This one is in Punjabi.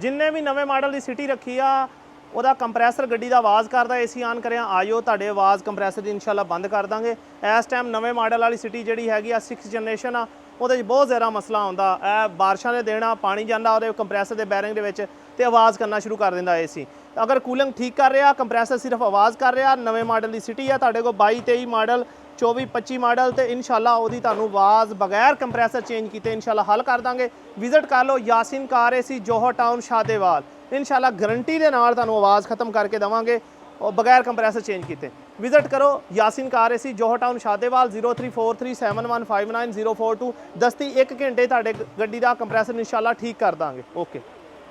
ਜਿੰਨੇ ਵੀ ਨਵੇਂ ਮਾਡਲ ਦੀ ਸਿਟੀ ਰੱਖੀ ਆ ਉਹਦਾ ਕੰਪਰੈਸਰ ਗੱਡੀ ਦਾ ਆਵਾਜ਼ ਕਰਦਾ ਏਸੀ ਆਨ ਕਰਿਆ ਆਇਓ ਤੁਹਾਡੇ ਆਵਾਜ਼ ਕੰਪਰੈਸਰ ਦੀ ਇਨਸ਼ਾਅੱਲਾ ਬੰਦ ਕਰ ਦਾਂਗੇ। ਇਸ ਟਾਈਮ ਨਵੇਂ ਮਾਡਲ ਵਾਲੀ ਸਿਟੀ ਜਿਹੜੀ ਹੈਗੀ ਆ 6 ਜਨਰੇਸ਼ਨ ਆ ਉਹਦੇ 'ਚ ਬਹੁਤ ਜ਼ਿਆਦਾ ਮਸਲਾ ਆਉਂਦਾ। ਇਹ ਬਾਰਿਸ਼ਾਂ ਦੇ ਦਿਨ ਆ ਪਾਣੀ ਜਾਂਦਾ ਉਹਦੇ ਕੰਪਰੈਸਰ ਦੇ ਬੈਰਿੰਗ ਦੇ ਵਿੱਚ ਤੇ ਆਵਾਜ਼ ਕਰਨਾ ਸ਼ੁਰੂ ਕਰ ਦਿੰਦਾ ਏਸੀ। ਅਗਰ ਕੂਲਿੰਗ ਠੀਕ ਕਰ ਰਿਹਾ ਕੰਪਰੈਸਰ ਸਿਰਫ ਆਵਾਜ਼ ਕਰ ਰਿਹਾ ਨਵੇਂ ਮਾਡਲ ਦੀ ਸਿਟੀ ਆ ਤੁਹਾਡੇ ਕੋਲ 22 23 ਮਾਡਲ 24 25 ਮਾਡਲ ਤੇ ਇਨਸ਼ਾਅੱਲਾ ਉਹਦੀ ਤੁਹਾਨੂੰ ਆਵਾਜ਼ ਬਗੈਰ ਕੰਪਰੈਸਰ ਚੇਂਜ ਕੀਤੇ ਇਨਸ਼ਾਅੱਲਾ ਹੱਲ ਕਰ ਦਾਂਗੇ। ਵਿਜ਼ਿਟ ਕਰ ਲਓ ਯਾਸੀਨ ਕਾਰ ਏਸੀ ਜੋਹਰ ਟਾਊਨ ਸ਼ਾਦੇਵਾਲ। ਇਨਸ਼ਾਅੱਲਾ ਗਰੰਟੀ ਦੇ ਨਾਲ ਤੁਹਾਨੂੰ ਆਵਾਜ਼ ਖਤਮ ਕਰਕੇ ਦੇਵਾਂਗੇ और बगैर कंप्रेसर चेंज किए। विजिट करो यासीन कार एसी जोहर टाउन शादेवाल 0343715942 दस्ती 1 घंटे तुहाडे गड्डी दा कंप्रेसर इंशाअल्लाह ठीक कर देंगे। ओके।